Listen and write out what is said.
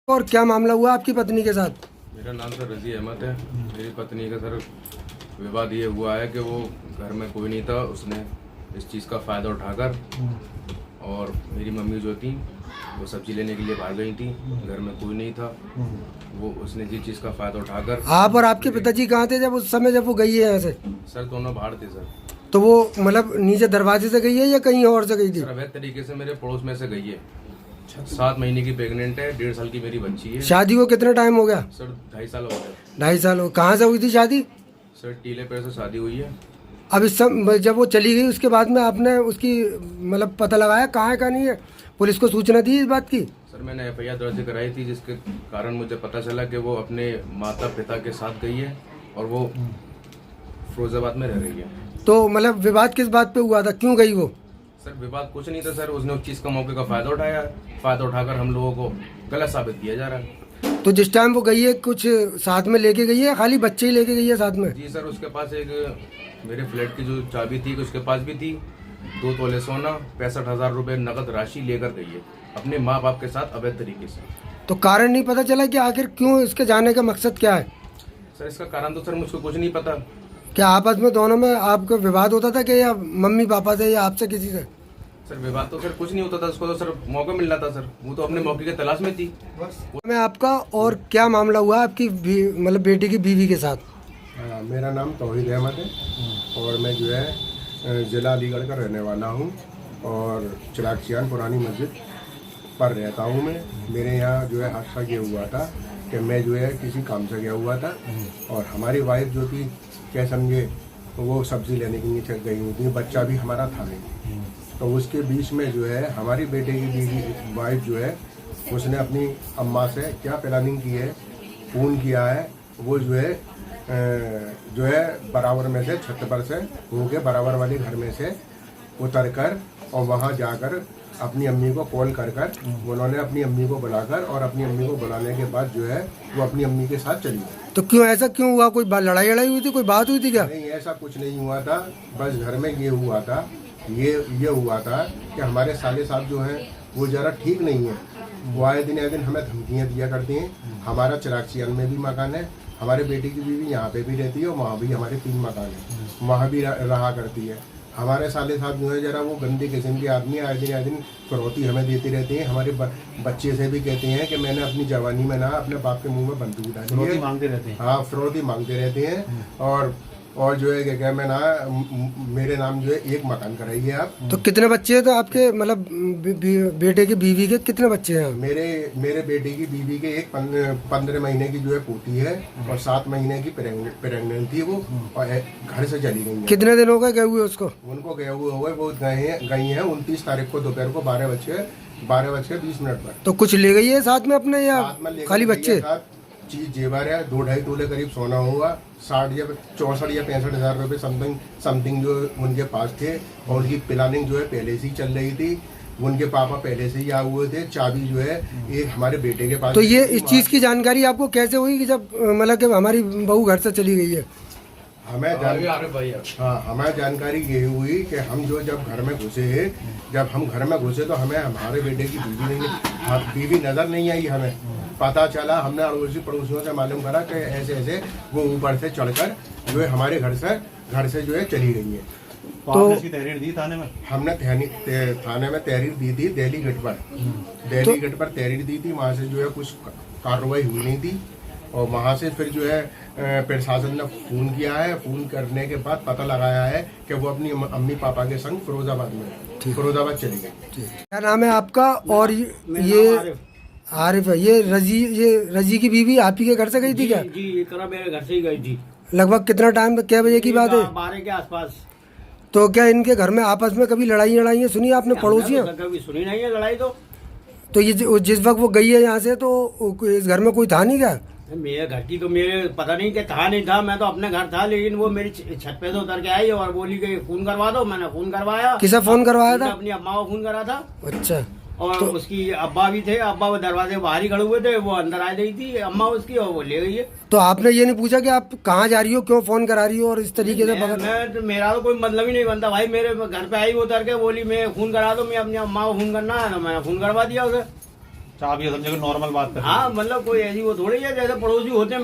और क्या मामला हुआ आपकी पत्नी के साथ? मेरा नाम सर रजी अहमद है। मेरी पत्नी का सर विवाद ये हुआ है कि वो घर में कोई नहीं था, उसने इस चीज़ का फ़ायदा उठाकर और मेरी मम्मी जो थी वो सब्जी लेने के लिए भाग गई थी, घर में कोई नहीं था, वो उसने जिस चीज़ का फ़ायदा उठाकर। आप और आपके पिताजी कहाँ थे जब उस समय जब वो गई है यहाँ से? सर दोनों बाहर थे सर। तो वो मतलब नीचे दरवाजे से गई है या कहीं और से गई थी? सर अवैध तरीके से मेरे पड़ोस में से गई है। 7 महीने की प्रेग्नेंट है, 1.5 साल की मेरी बच्ची है। शादी को कितना टाइम हो गया? सर 2.5 साल हो गए। 2.5 साल हो। कहाँ से हुई थी शादी? सर टीले पेड़ से शादी हुई है। अब इस सब जब वो चली गई उसके बाद में आपने उसकी मतलब पता लगाया कहाँ है कहाँ नहीं है? पुलिस को सूचना दी इस बात की? सर मैंने FIR दर्ज कराई थी, जिसके कारण मुझे पता चला कि वो अपने माता पिता के साथ गई है और वो फिरोजाबाद में रह रही है। तो मतलब विवाद किस बात पे हुआ था, क्यों गई वो? सर विवाद कुछ नहीं था सर, उसने उस चीज़ का मौके का फ़ायदा उठाया, फ़ायदा उठाकर हम लोगों को गलत साबित किया जा रहा है। तो जिस टाइम वो गई है कुछ साथ में लेके गई है, खाली बच्चे ही लेके गई है साथ में? जी सर, उसके पास एक मेरे फ्लैट की जो चाबी थी उसके पास भी थी, 2 तोले सोना, 65,000 रुपये नकद राशि लेकर गई है अपने माँ बाप के साथ अवैध तरीके से। तो कारण नहीं पता चला कि आखिर क्यों इसके जाने का मकसद क्या है? सर इसका कारण तो सर मुझको कुछ नहीं पता। क्या आपस में दोनों में आपका विवाद होता था कि या मम्मी पापा से या आपसे किसी से? सर विवाद तो सर कुछ नहीं होता था, उसको तो सर मौका मिल रहा था सर, वो तो अपने मौके की तलाश में थी। मैं आपका और क्या मामला हुआ आपकी मतलब बेटी की बीवी के साथ? मेरा नाम तौहीद अहमद है और मैं जो है ज़िला अलीगढ़ का रहने वाला हूँ और चिरागसियान पुरानी मस्जिद पर रहता हूँ मैं। मेरे यहाँ जो है हादसा ये हुआ था कि मैं जो है किसी काम से गया हुआ था और हमारी वाइफ जो थी, क्या समझे, वो सब्ज़ी लेने के लिए गई हुई थी, बच्चा भी हमारा था नहीं। तो उसके बीच में जो है हमारी बेटे की बीवी वाइफ जो है उसने अपनी अम्मा से क्या प्लानिंग की है, फ़ोन किया है, वो जो है बराबर में से छत पर से होके बराबर वाले घर में से उतर कर और वहाँ जाकर अपनी अम्मी को कॉल कर उन्होंने अपनी अम्मी को बुलाकर और अपनी अम्मी को बुलाने के बाद जो है वो अपनी अम्मी के साथ चली गई। तो क्यों ऐसा क्यों हुआ? कोई लड़ाई हुई थी, कोई बात हुई थी क्या? नहीं, ऐसा कुछ नहीं हुआ था, बस घर में ये हुआ था, ये हुआ था कि हमारे साले साहब जो हैं वो ज़रा ठीक नहीं है। वो आए दिन हमें धमकियाँ दिया करती हैं। हमारा चिरागसियान में भी मकान है, हमारे बेटे की बीवी यहाँ पे भी रहती है और वहाँ भी हमारे 3 मकान हैं, वहाँ भी रहा करती है। हमारे साले साहब जो है ज़रा वो गंदे किस्म के आदमी, आए दिन फिरौती हमें देती रहती हैं। हमारे बच्चे से भी कहते हैं कि मैंने अपनी जवानी में ना अपने बाप के मुंह में बंदूक डाली है, मांगते रहते हैं। हाँ, फिरौती मांगते रहते हैं। और जो है क्या मैं ना मेरे नाम जो है 1 मकान कराइए आप। तो कितने बच्चे हैं तो आपके मतलब बेटे की बीवी के कितने बच्चे हैं? मेरे बेटे की बीवी के एक 15 महीने की जो है पोती है और 7 महीने की प्रेग्नेंट थी वो, और घर से चली गई है। कितने दिन हो गए गए हुए उसको? उनको गए हुए वो गई हैं 29 तारीख को दोपहर को 12:20 पर। तो कुछ ले गई है साथ में अपने या खाली बच्चे? चीज जेवर है, 2-2.5 तोले करीब सोना हुआ, 64 या 65 हज़ार रुपये समथिंग जो उनके पास थे। और उनकी प्लानिंग जो है पहले से ही चल रही थी, उनके पापा पहले से ही आए हुए थे। चाबी जो है एक हमारे बेटे के पास। तो ये इस चीज़ की जानकारी आपको कैसे हुई कि जब मतलब कि हमारी बहू घर से चली गई है? हमें जानकारी ये हुई कि हम जो जब घर में घुसे तो हमें हमारे बेटे की बीवी नजर नहीं आई। हमें पता चला, हमने अड़ोसी पड़ोसियों से मालूम करा कि ऐसे वो ऊपर से चढ़कर जो है हमारे घर से जो है चली गई है। तो इसकी तहरीर दी थाने में? हमने थाने में तहरीर दी थी, दिल्ली गेट पर तहरीर दी थी। वहाँ से जो है कुछ कार्रवाई हुई नहीं थी और वहाँ से फिर जो है प्रशासन ने फ़ोन किया है। फ़ोन करने के बाद पता लगाया है कि वो अपनी अम्मी पापा के संग फिरोजाबाद चली गई। क्या नाम है आपका? और ये आरिफ है। ये रजी की बीवी आप ही के घर से गई थी क्या? जी, मेरे घर से ही गई थी। लगभग कितना टाइम, क्या बजे की बात है? 12 के आसपास। तो क्या इनके घर में आपस में कभी लड़ाई सुनी आपने पड़ोसियों? कभी सुनी नहीं है लड़ाई। तो ये जिस वक्त वो गई है यहाँ से तो इस घर में कोई था नहीं क्या? मेरे घर की तो मेरे पता नहीं कि था नहीं था, मैं तो अपने घर था, लेकिन वो मेरी छत पे से उतर के आई और बोली कि फोन करवा दो। मैंने फोन करवाया। किसे फोन करवाया था? अपनी अम्मा को फोन करा था। अच्छा। और तो उसकी अब्बा भी थे, अब्बा वो दरवाजे बाहर ही खड़े हुए थे, वो अंदर आ गई थी अम्मा उसकी और वो ले गई है। तो आपने ये नहीं पूछा कि आप कहाँ जा रही हो, क्यों फोन करा रही हो और इस तरीके से? मेरा तो कोई मतलब ही नहीं बनता भाई। मेरे घर पे आई वो उतर के बोली मैं फोन करा दो, मैं अपनी अम्मा को फोन करना है, तो मैंने फोन करवा दिया उसे। अच्छा, आप ये समझे कि नॉर्मल बात कर रहे हैं। हाँ मतलब कोई ऐसी वो थोड़ी है जैसे पड़ोसी होते हैं।